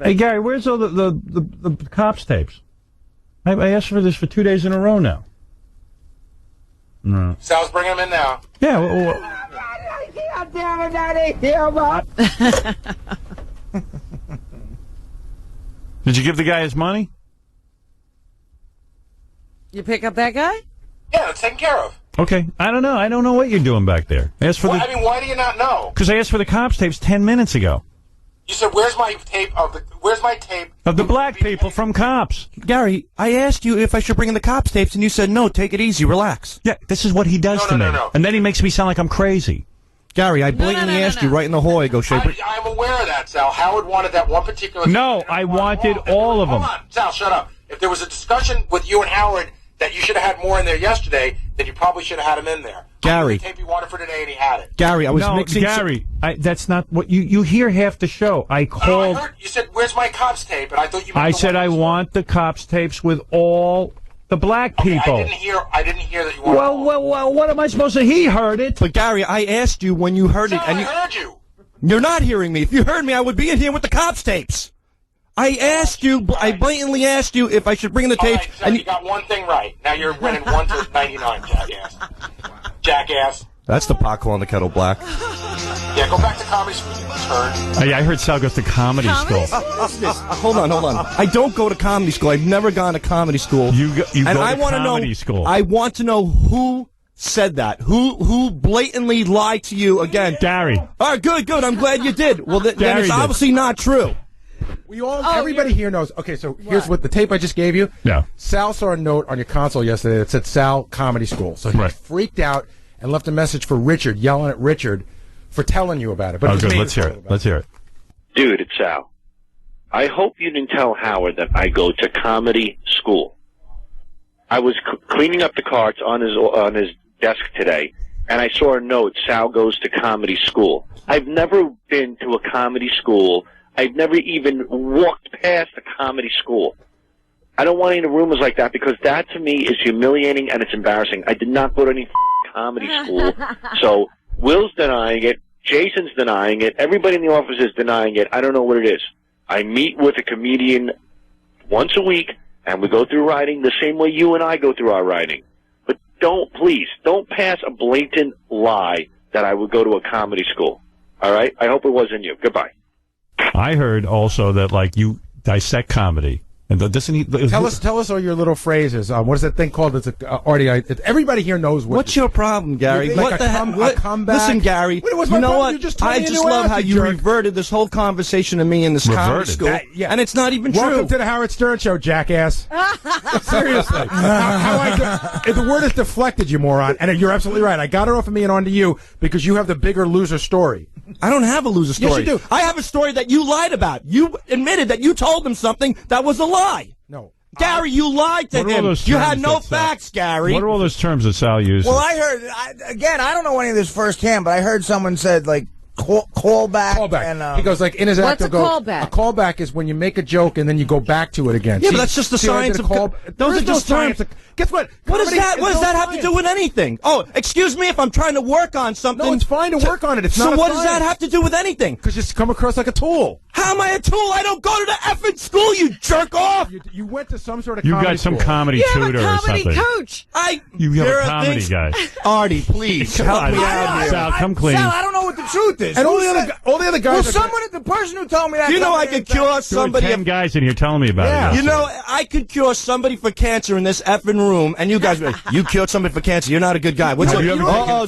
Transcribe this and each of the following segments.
Hey, Gary, where's all the cops tapes? I asked for this for 2 days in a row now. No. Sal's bringing them in now. Yeah. Did you give the guy his money? You pick up that guy? Yeah, it's taken care of. Okay. I don't know. I don't know what you're doing back there. I mean, why do you not know? Because I asked for the cops tapes 10 minutes ago. You said, "Where's my tape of the black people from cops?" Gary, I asked you if I should bring in the cops tapes, and you said no. Take it easy, relax. Yeah, this is what he does to me, and then he makes me sound like I'm crazy. Gary, I blatantly asked you right in the hallway. Go, Shaper. I'm aware of that, Sal. Howard wanted that one particular. No, I wanted all of them. Hold on, Sal, shut up. If there was a discussion with you and Howard that you should have had more in there yesterday, then you probably should have had him in there. Gary. The tape you wanted for today, and he had it. Gary, I was mixing... Gary, that's not what... You hear half the show. I called... I heard, you said, "Where's my cops tape?" And I thought you... I said I want the cops tapes with all the black people. I didn't hear that you wanted Well, what am I supposed to... He heard it. But, Gary, I asked you when you heard it... and I heard you. You're not hearing me. If you heard me, I would be in here with the cops tapes. I asked you... I blatantly asked you if I should bring the tapes... Right, so you got one thing right. Now you're winning 1 to 99, jackass. Jackass. That's the pot calling the kettle black. Yeah, go back to comedy school, turn. I heard Sal goes to comedy school. Hold on. I don't go to comedy school. I've never gone to comedy school. You go to comedy school. I want to know who said that. Who blatantly lied to you again? Gary. All right, good. I'm glad you did. Well, then it's obviously not true. Everybody here knows. Okay, so here's what the tape I just gave you. Yeah. Sal saw a note on your console yesterday that said Sal Comedy School. So he freaked out and left a message for Richard, yelling at Richard for telling you about it. But good. Let's hear it. Let's hear it. Dude, it's Sal. I hope you didn't tell Howard that I go to comedy school. I was cleaning up the carts on his desk today, and I saw a note, Sal goes to comedy school. I've never been to a comedy school. I've never even walked past a comedy school. I don't want any rumors like that because that to me is humiliating and it's embarrassing. I did not go to any comedy school. So Will's denying it. Jason's denying it. Everybody in the office is denying it. I don't know what it is. I meet with a comedian once a week and we go through writing the same way you and I go through our writing. But please don't pass a blatant lie that I would go to a comedy school. All right? I hope it wasn't you. Goodbye. I heard also that, like, you dissect comedy. And doesn't he... Tell us all your little phrases. What is that thing called? It's Artie. Everybody here knows what... What's your problem, Gary? Like what the hell? A comeback? Listen, Gary, you know what? I just love how you reverted this whole conversation to me in this comedy school. And it's not even true. Welcome to the Howard Stern Show, jackass. Seriously. The word is deflected, you moron. And you're absolutely right. I got it off of me and onto you because you have the bigger loser story. I don't have a loser story. Yes, you do. I have a story that you lied about. You admitted that you told them something that was a lie. No. Gary, you lied to him. You had no facts, Gary. What are all those terms that Sal uses? Well, I heard, I don't know any of this firsthand, but I heard someone said, like, callback. Callback. And, he goes, like, in his act, what's a callback? A callback is when you make a joke and then you go back to it again. Yeah, but that's just the science of... Those are just terms. Guess what? What does that have to do with anything? Oh, excuse me if I'm trying to work on something. No, it's fine to work on it. It's not so what does that have to do with anything? Because you come across like a tool. How am I a tool? I don't go to the effing school, you jerk off! You went to some sort of You comedy got some school. comedy tutor or something. You have a comedy coach. You have a comedy guy. Artie, please, help me out here. Sal, come clean. Sal, I don't know what the truth is. And all the other guys... Well, the person who told me that... You know I could cure somebody... 10 guys in here telling me about it. You know, I could cure somebody for cancer in this effing room, and you guys... You cured somebody for cancer. You're not a good guy. What's up?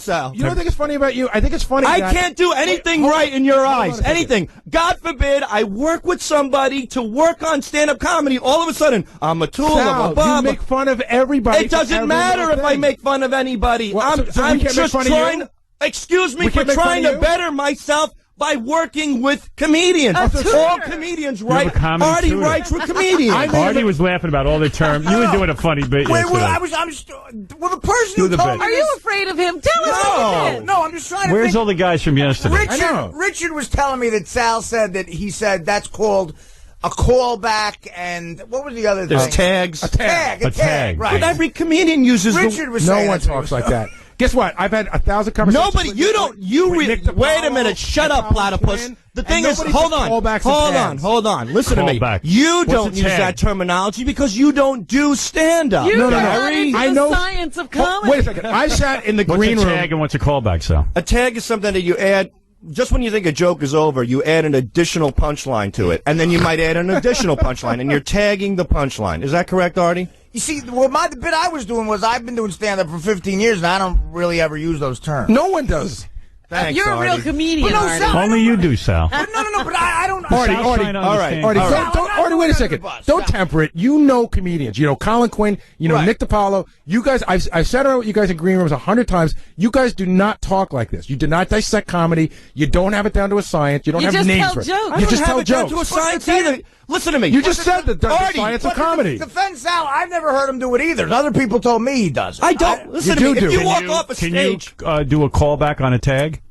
Sal. You know what I think is funny about you? I think it's funny I can't do anything right in your eyes. Anything. God forbid I work with somebody to work on stand-up comedy. All of a sudden, I'm a tool of a you make fun of everybody. It doesn't matter if I make fun of anybody. Well, I'm just trying... Excuse me for trying to better myself by working with comedians. All comedians write. Artie writes with comedians. Artie was laughing about all the terms. You were doing a funny bit yesterday. Well, the person who told me... Are you afraid of him? Tell us again. No, I'm just trying to Where's think. all the guys from yesterday? Richard was telling me that Sal said that he said that's called a callback, and what was the other thing? There's tags. A tag. A tag. Right. But every comedian uses Richard was saying no one talks like that. Guess what? I've had 1,000 conversations. Nobody, with you don't, you with re- Nick DiPaolo, wait a minute, shut up, platypus. The thing is, hold on, listen to me. Callback. You What's don't a use tag? that terminology because you don't do stand-up. You No, no, no. got into I the know. science of Oh, comedy. wait a second. I sat in the What's green a room. tag and what's a callback, Sal? A tag is something that you add. Just when you think a joke is over, you add an additional punchline to it, and then you might add an additional punchline, and you're tagging the punchline. Is that correct, Artie? You see, well, the bit I was doing was I've been doing stand-up for 15 years, and I don't really ever use those terms. No one does. Thanks, You're a real Artie. comedian, But no, Artie. Sal, Only you do, Sal. But no, but I don't. Artie, Sal's Artie, trying to all right, understand. Artie, All right. don't, Artie, wait a second. Don't temper it. You know comedians. You know Colin Quinn. You know Right. Nick DiPaolo. You guys, I've sat around with you guys in green rooms 100 times. You guys do not talk like this. You do not dissect comedy. You don't have it down to a science. You don't You have just names tell for it. jokes. I You don't just have tell it down jokes. to a science either. Listen to me. You just said the Artie, science of But comedy. Defend Sal, I've never heard him do it either. Other people told me he does it. I don't. Listen You to me. do If do you it. walk off a Can stage, you do a callback on a tag?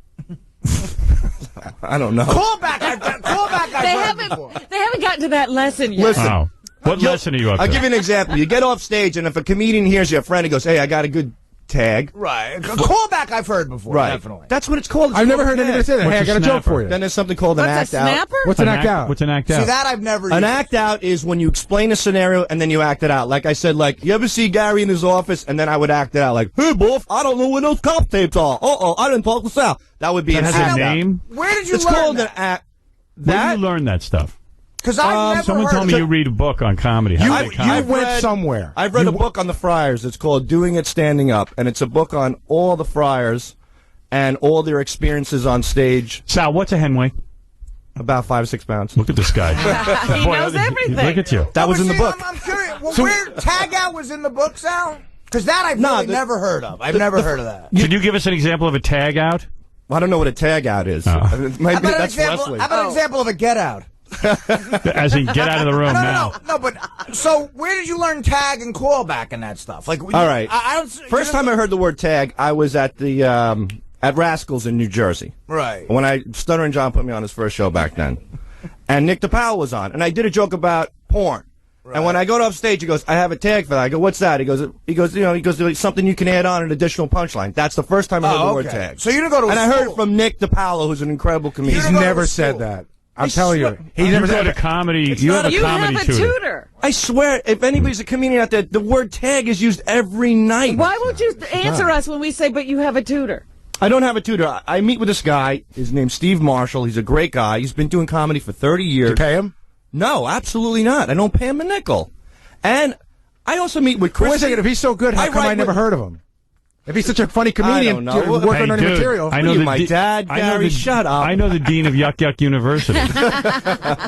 I don't know. Callback, I've heard before. They haven't gotten to that lesson yet. Listen. Oh. What lesson are you up I'll to? give you an example. You get off stage, and if a comedian hears you, a friend, he goes, "Hey, I got a good tag." Right. Callback I've heard before, Right. definitely. That's what it's called. It's I've never called heard a anybody tag. say that. What's Hey, I a got a joke snapper? for you. Then there's something called an What's a act out. snapper? What's an act out? What's an act See, out? that I've never An used. act out is when you explain a scenario and then you act it out. Like I said, like, you ever see Gary in his office? And then I would act it out like, "Hey, boss, I don't know where those cop tapes are. I didn't talk to Sal." That would be That an has act a out. name? Where did you It's learn called that? an act. Where That do you learn that stuff? Because I've never Someone heard told of me it. you read a book on comedy. How I- to make comedy. You went somewhere. I've read a book on the Friars. It's called Doing It Standing Up, and it's a book on all the Friars and all their experiences on stage. Sal, what's a hen weigh? About 5 or 6 pounds. Look at this guy. He knows everything. Look at you. That was in the See, book. I'm curious. Well, where Tag Out was in the book, Sal? Because that I've No, really the- never heard of. I've never heard of that. Can you give us an example of a tag out? I don't know what a tag out is. Oh. Maybe How about, that's wrestling. how about an example of a Get Out? As in, get out of the room now. No, but so where did you learn tag and callback and that stuff? Like, All right. I don't. First time I heard the word tag, I was at the at Rascals in New Jersey. Right. When Stuttering John put me on his first show back then, and Nick DiPaolo was on, and I did a joke about porn. Right. And when I go to upstage, he goes, "I have a tag for that." I go, "What's that?" He goes, something you can add on an additional punchline. That's the first time I heard the word tag. So you didn't go to And a I heard school. it from Nick DiPaolo, who's an incredible comedian. He's didn't go to never a said school. that. I'm telling you. He You never go said to that. comedy. You have a You comedy have a tutor. tutor. I swear, if anybody's a comedian out there, the word tag is used every night. Why won't you answer us when we say, but you have a tutor? I don't have a tutor. I meet with this guy. His name's Steve Marshall. He's a great guy. He's been doing comedy for 30 years. You pay him? No, absolutely not. I don't pay him a nickel. And I also meet with Chris. Wait a second. If he's so good, how come I never heard of him? If he's such a funny comedian, I don't know. working on any dude, material. I know What are you, the my dad, I know Gary? the- Shut up. I know the dean of Yuck Yuck University.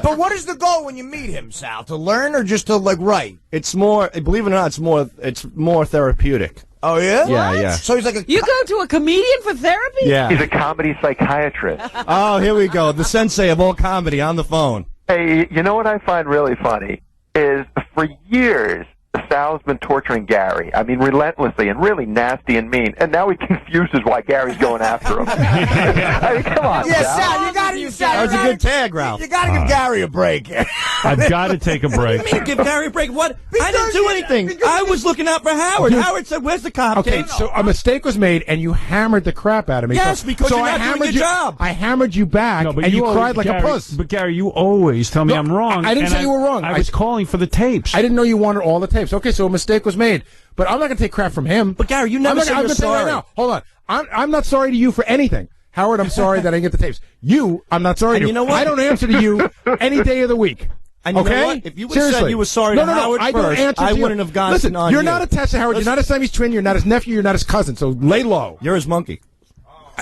But what is the goal when you meet him, Sal? To learn or just to like write? It's more, believe it or not, it's more therapeutic. Oh yeah. Yeah. So he's like a. You go to a comedian for therapy? Yeah. He's a comedy psychiatrist. Oh, here we go. The sensei of all comedy on the phone. Hey, you know what I find really funny is for years, Sal's been torturing Gary. I mean, relentlessly and really nasty and mean. And now he confuses why Gary's going after him. I mean, come on, Yeah, Sal. Sal, you got to. That was a good tag, Ralph. You got to give Gary a break. I've got to take a break. What do you mean, give Gary a break? What? I didn't do anything. because- I was looking out for Howard. Dude. Howard said, "Where's the cop?" Okay, tape?" so a mistake was made, and you hammered the crap out of me. Yes, so, because so you're I not doing hammered your you. job. I hammered you back, No, but and you always- cried like Gary, a puss. But Gary, you always tell me No, I'm wrong. I didn't and say you were wrong. I was calling for the tapes. I didn't know you wanted all the tapes. Okay, so a mistake was made, but I'm not going to take crap from him. But Gary, you never said I'm you're gonna tell you sorry. right now. Hold on. I'm not sorry to you for anything. Howard, I'm sorry that I didn't get the tapes. You, I'm not sorry And to you know what? I don't answer to you any day of the week. And you know okay? what? If you would've said Seriously. you were sorry no, to no, no, Howard I don't first, answer I to you. wouldn't have gone Listen, on you're you. not attached to Howard. Listen. You're not a Siamese twin. You're not his nephew. You're not his cousin. So lay low. You're his monkey.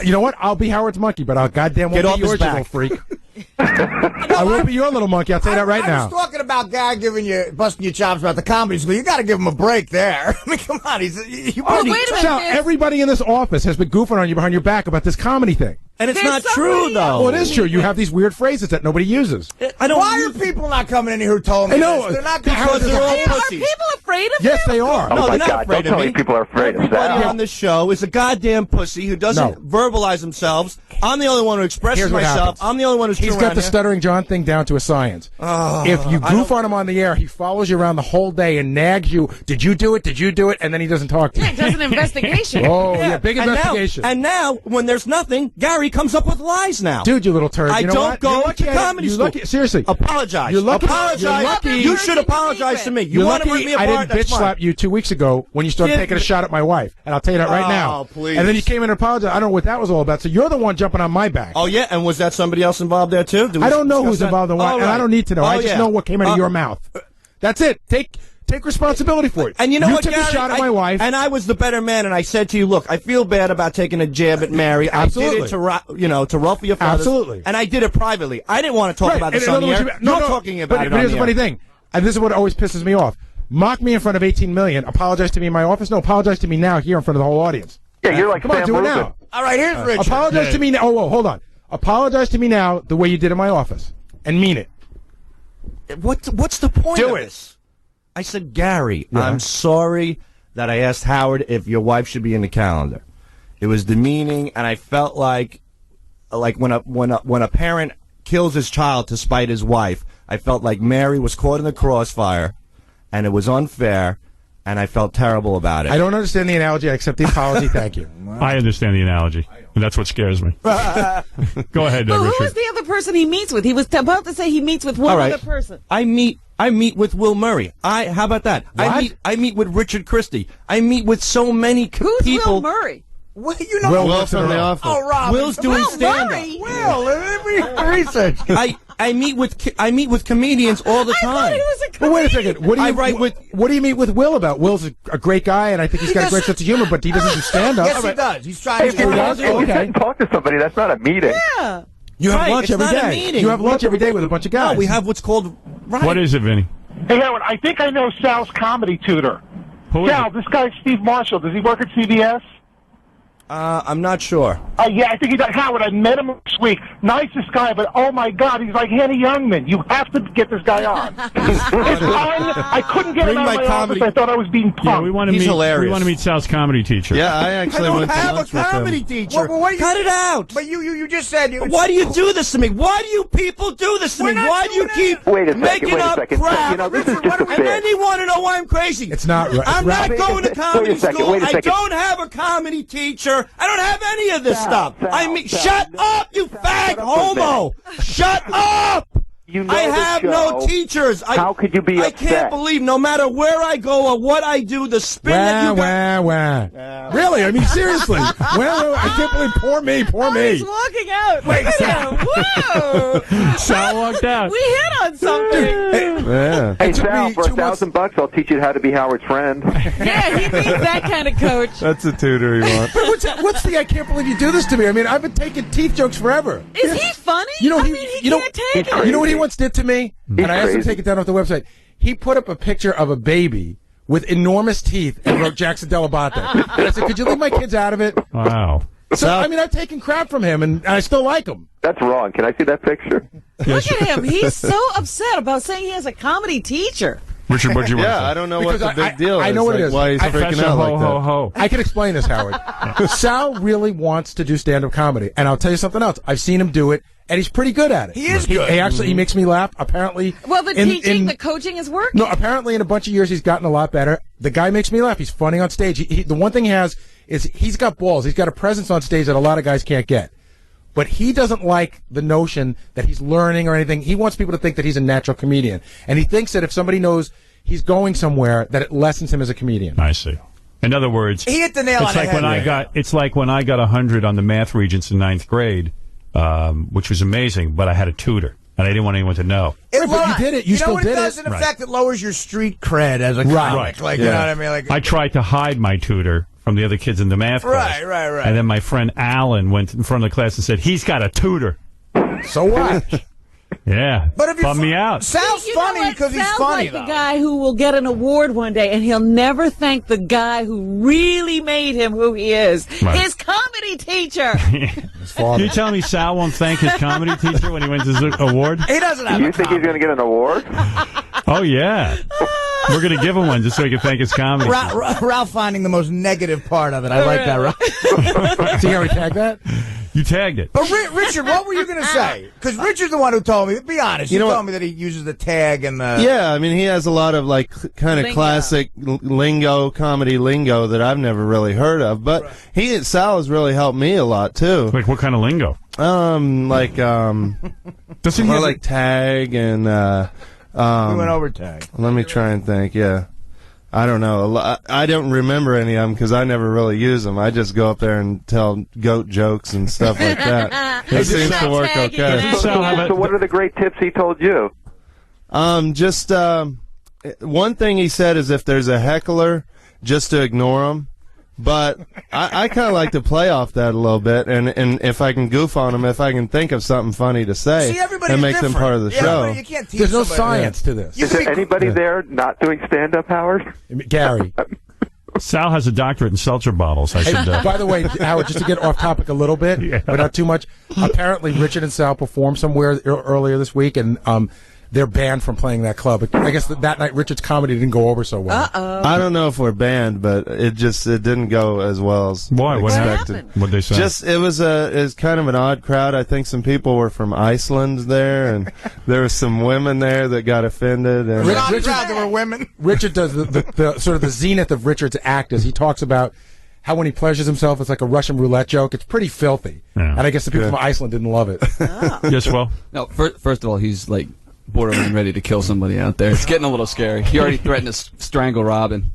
You know what? I'll be Howard's monkey, but I'll goddamn won't Get off be his yours, you back. little freak. I won't be your little monkey. I'll tell you that right I now. was talking about Gary busting your chops about the comedy school. You got to give him a break there. I mean, come on. You Oh, wait a minute. Sal, there's- everybody in this office has been goofing on you behind your back about this comedy thing. And it's There's not somebody true, else. though. Well, it is true. You have these weird phrases that nobody uses. I don't. Why are people not coming in here who told me I know. this? They're not Because coming. they're all Are pussies. people afraid of Yes, him? they are. No, Oh, my they're not God, afraid don't of tell me. me people are afraid of Everybody Sal. on this show is a goddamn pussy who doesn't verbalize themselves. I'm the only one who expresses Here's what myself. happens. I'm the only one who's He's true got around the here. Stuttering John thing down to a science. If you goof on him on the air, he follows you around the whole day and nags you. Did you do it? Did you do it? And then he doesn't talk to you. Yeah, does an investigation. Oh, yeah, big And investigation. And now, when there's nothing, Gary comes up with lies now. Dude, you little turd. I you know don't what? go You're lucky to I didn't- comedy you're school. lucky- seriously. Apologize. You're lucky- Apologize. you're lucky- You should apologize to me. You You're want to lucky rip me I apart? didn't bitch slap you 2 weeks ago when you started Did- taking a shot at my wife. And I'll tell you that right now. Oh, please. And then you came in and apologized. I don't know what that was all about. So you're the one jumping on my back. Oh, yeah? And was that somebody else involved there, too? I don't know who's discuss that? involved in what, All and I right. don't need to know. Oh, I just yeah. know what came out of your mouth. That's it. Take responsibility for it. And you know what, took Gary? a shot at my wife. And I was the better man, and I said to you, look, I feel bad about taking a jab at Mary. Absolutely. I did it to ruffle your feathers. Absolutely. And I did it privately. I didn't want to talk about this And in on the other air. words, You're talking about but it But on here's the the funny air. thing. And this is what always pisses me off. Mock me in front of 18 million. Apologize to me in my office. No, apologize to me now here in front of the whole audience. Yeah, you're like Come on, Sam do it Rubin. now. All right, here's Richard. Apologize to me now. Oh, whoa, hold on. Apologize to me now the way you did in my office. And mean it. What's the point Do of it. this? I said, Gary, I'm sorry that I asked Howard if your wife should be in the calendar. It was demeaning, and I felt like when a parent kills his child to spite his wife, I felt like Mary was caught in the crossfire, and it was unfair, and I felt terrible about it. I don't understand the analogy. I accept the apology. Thank you. I understand the analogy, and that's what scares me. Go ahead, But who Richard. is the other person he meets with? He was about to say he meets with one All right. other person. I meet with Will Murray. How about that? What? I meet with Richard Christie. I meet with so many Who's people. Will Murray? What, you know, Will from the office. Oh, Rob. Will's doing Will stand-up. Murray? Will, let me research. I meet with comedians all the I thought time. he was a But comedian. wait a second. What do you I write with- What do you meet with Will about? Will's a great guy, and I think he's got a great sense of humor, but he doesn't do stand-up. Yes, he does. He's trying If to you do does? if you Okay. sit and talk to somebody, that's not a meeting. Yeah. You have Right, lunch it's every not a day. meeting. You have lunch every day with a bunch of guys. No, we have what's called What is it, Vinny? Hey, Howard, I think I know Sal's comedy tutor. Who is Sal, it? this guy Steve Marshall, does he work at CBS? I'm not sure. Yeah, I think he does. Howard, I met him this week. Nicest guy, but oh my God, he's like Henny Youngman. You have to get this guy on. I couldn't get Bring him out my of my comedy- office. I thought I was being punked. Yeah, we want to He's meet. hilarious. We want to meet Sal's comedy teacher. Yeah, I I actually don't went to have a lunch with comedy him. teacher. What do you- Cut it out. But you just said. Why do you do this to me? Why do you people do this to We're me? not Why do you doing keep it. Wait a second, making wait a up second. crap? You know, this is Richard, just a what do And we- then bit. you want to know why I'm crazy. It's not right. I'm not Wait a going to second, comedy wait a second, school. wait a I second. don't have a comedy teacher. I don't have any of this Sal, stuff. Sal, I mean, Sal, shut you- up, you Sal, fag shut up for a homo. Shut up. You know I the have show. no teachers. How could you be I upset? can't believe no matter where I go or what I do, the spin that you got. Wah. Really? I mean, seriously. Well, I can't believe. Poor me. Poor He's me. walking out. Look at him. Whoa. Sal walked out. We hit on something. Yeah. Hey, It took Sal, me for 2 months- $1,000, I'll teach you how to be Howard's friend. Yeah, he needs that kind of coach. That's a tutor you want. But what's the? I can't believe you do this to me. I mean, I've been taking teeth jokes forever. Is he funny? You know, I he- mean, he you know- can't take He's it. You know what he once did to me? He's And I asked him to crazy. take it down off the website. He put up a picture of a baby with enormous teeth and wrote Jackson Delabate. And I said, could you leave my kids out of it? Wow. So, I mean, I've taken crap from him, and I still like him. That's wrong. Can I see that picture? Look at him. He's so upset about saying he has a comedy teacher. Richard, what do you want to Yeah, say? I don't know what Because the big deal is. I know what it like, is. Why he's freaking Professor out ho, like that. ho, ho. I can explain this, Howard. Sal really wants to do stand-up comedy, and I'll tell you something else. I've seen him do it, and he's pretty good at it. He is good. He actually he makes me laugh. Apparently, Well, the in- teaching, in- the coaching is working. No, apparently in a bunch of years he's gotten a lot better. The guy makes me laugh. He's funny on stage. The one thing he has is he's got balls. He's got a presence on stage that a lot of guys can't get. But he doesn't like the notion that he's learning or anything. He wants people to think that he's a natural comedian. And he thinks that if somebody knows he's going somewhere, that it lessens him as a comedian. I see. In other words, He hit the nail on it's the like head. when I got. It's like when I got 100 on the math regents in 9th grade, which was amazing. But I had a tutor, and I didn't want anyone to know. Right, but you did it. You know still what did it does it. in effect? It lowers your street cred as a comic. Right. Like, you know what I mean? Like, I tried to hide my tutor from the other kids in the math class. Right. And then my friend Alan went in front of the class and said, "He's got a tutor." So what? Yeah. But if you bum me out. Sal's You know funny what? because he's Sal's funny, like though. the guy who will get an award one day, and he'll never thank the guy who really made him who he is. Right. His comedy teacher. You telling me Sal won't thank his comedy teacher when he wins his award? He doesn't have You think he's going to get an award? Oh, yeah. We're going to give him one just so he can thank his comedy teacher. Ralph finding the most negative part of it. I like that, Ralph. See how we tag that? You tagged it. But Richard, what were you going to say? Because Richard's the one who told me. Be honest. You told me that he uses the tag and the... Yeah, I mean, he has a lot of, like, kind of Lingo. classic lingo, comedy lingo that I've never really heard of. But Sal has really helped me a lot, too. Like, what kind of lingo? Doesn't he have like tag and, he went over tag. let me try and think, yeah. I don't know. I don't remember any of them because I never really use them. I just go up there and tell goat jokes and stuff like that. It seems to work okay. So what are the great tips he told you? One thing he said is if there's a heckler, just to ignore him. But I kind of like to play off that a little bit, and if I can goof on them, if I can think of something funny to say, and make them part of the show. You can't teach There's no somebody. science to this. Is there anybody there not doing stand-up, Howard? Gary. Sal has a doctorate in seltzer bottles. I should. By the way, Howard, just to get off topic a little bit, but not too much. Apparently, Richard and Sal performed somewhere earlier this week, and they're banned from playing that club. I guess that night Richard's comedy didn't go over so well. I don't know if we're banned, but it didn't go as well as Why? What expected. happened? What'd they say? It was kind of an odd crowd. I think some people were from Iceland there, and there were some women there that got offended. And There were women. Richard does the sort of the zenith of Richard's act is he talks about how when he pleasures himself, it's like a Russian roulette joke. It's pretty filthy. Yeah. And I guess the people from Iceland didn't love it. Yes, well. No, first of all, he's like borderline ready to kill somebody out there. It's getting a little scary. He already threatened to strangle Robin.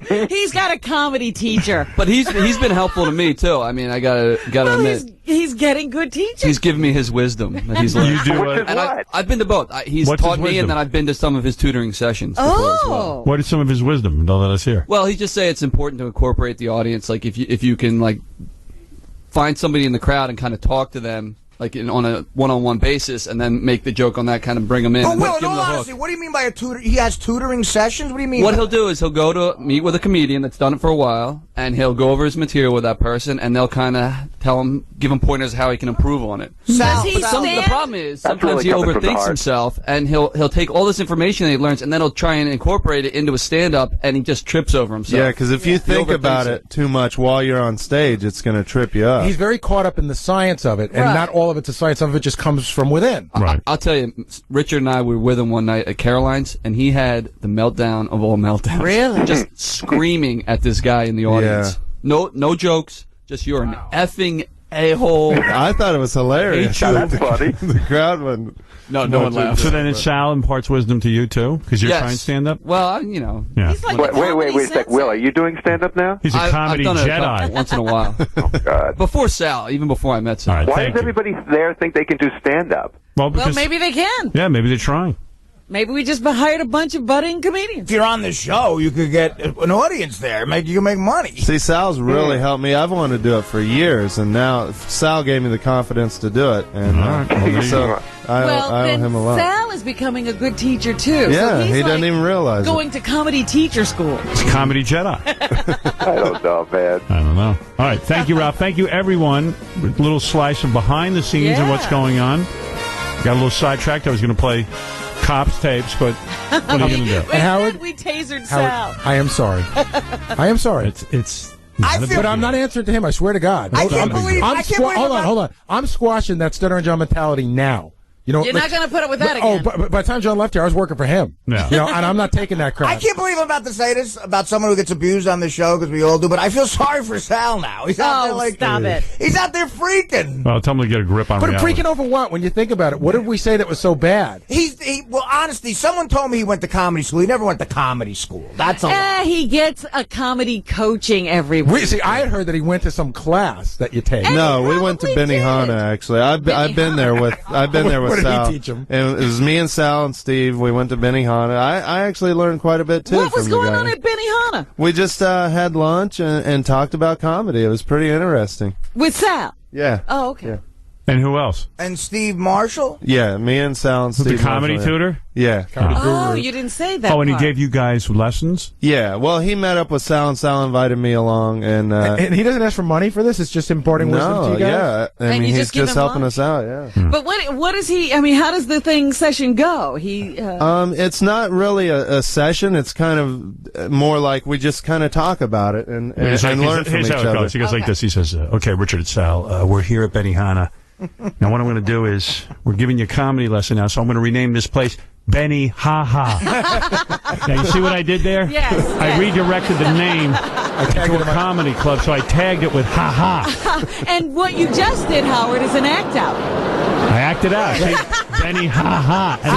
He's got a comedy teacher. But he's been helpful to me too. I mean, I gotta admit, he's getting good teachers. he's given me his wisdom that he's learned. You do Which is And what? I've been to both. He's What's taught his me, wisdom? and then I've been to some of his tutoring sessions before as well. What is some of his wisdom? Don't let us hear. Well, he just say it's important to incorporate the audience. Like if you can like find somebody in the crowd and kind of talk to them like on a one-on-one basis, and then make the joke on that, kind of bring them in. But and Will, give in them all the hook. honesty, what do you mean by a tutor? He has tutoring sessions? What do you mean? What by he'll that? do is he'll go to meet with a comedian that's done it for a while, and he'll go over his material with that person, and they'll kind of give him pointers how he can improve on it. Does he But the stand? problem is That's sometimes really he coming from the overthinks heart. himself, and he'll take all this information that he learns, and then he'll try and incorporate it into a stand-up, and he just trips over himself. yeah, because if you think overthinks about it too much while you're on stage, it's going to trip you up. He's very caught up in the science of it, and Right. not all of it's a science. Some of it just comes from within. Right. I'll tell you, Richard and I were with him one night at Caroline's, and he had the meltdown of all meltdowns. Really? Just screaming at this guy in the audience. Yeah. No jokes. Just you're an effing a-hole. I thought it was hilarious. That's funny. The crowd went. No one laughed. So then Sal imparts wisdom to you, too? Because you're Yes. trying stand-up? Well, Yeah. He's like Wait a a sec. comedy Will, are you doing stand-up now? He's a comedy I've done it Jedi. once in a while. God. Before Sal, even before I met Sal. All right, Why thank does you. everybody there think they can do stand-up? Well, Well, because, maybe they can. yeah, maybe they're trying. Maybe we just hired a bunch of budding comedians. If you're on the show, you could get an audience there. You can make money. See, Sal's really helped me. I've wanted to do it for years, and now Sal gave me the confidence to do it, and All right. so I owe then him a lot. Sal is becoming a good teacher too. Yeah, so he's he like doesn't even realize it. going to comedy teacher school. It's comedy Jedi. I don't know, man. I don't know. All right. Thank you, Ralph. Thank you, everyone. A little slice of behind the scenes and what's Yeah. going on. Got a little sidetracked. I was going to play Cops tapes, but what are you going to do? Wait, Howard- we tasered Howard, Sal. I am sorry. I am sorry. It's I not a feel- But I'm not answering to him. I swear to God. I can't believe. Hold on. I'm squashing that Stutter and John mentality now. You know, You're not going to put up with that again. but by the time John left here, I was working for him. Yeah. You know, and I'm not taking that crap. I can't believe I'm about to say this about someone who gets abused on the show because we all do, but I feel sorry for Sal now. He's out there like, stop it. He's out there freaking. Well, tell him to get a grip on But reality. freaking over what? When you think about it, what did we say that was so bad? Well, honestly, someone told me he went to comedy school. He never went to comedy school. That's a lie. He gets a comedy coaching every week. See, I had heard that he went to some class that you take. No, we went to Benihana actually. I've been there with What did he Sal. teach him? And it was me and Sal and Steve. We went to Benihana. I actually learned quite a bit too. What was from the going guy. on at Benihana We just had lunch and talked about comedy. It was pretty interesting. with Sal? Yeah. Oh, okay. Yeah. And who else? And Steve Marshall? Yeah, me and Sal and Steve. The comedy Marshall, tutor? Yeah. Oh, you didn't say that. Oh, and he part. gave you guys lessons? Yeah, well, he met up with Sal, and Sal invited me along, and And he doesn't ask for money for this. It's just imparting wisdom to you guys. yeah, I And mean, you he's just give just him helping lunch? us out. Yeah. But what is he? I mean, how does the session go? He. It's not really a session. It's kind of more like we just kind of talk about it and learn from here's each how it other. goes. He goes like this. He says, okay, Richard and Sal, we're here at Benihana. Now, what I'm going to do is, we're giving you a comedy lesson now, so I'm going to rename this place Benny Ha Ha. Now, you see what I did there? Yes. I redirected the name to a comedy club, so I tagged it with Ha Ha. And what you just did, Howard, is an act out. I acted out. See? Benny Ha Ha. And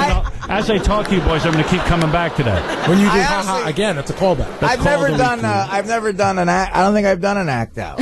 then as I talk to you boys, I'm going to keep coming back to that. When you do I ha ha honestly- again, it's a callback. I've never done an act. I don't think I've done an act out.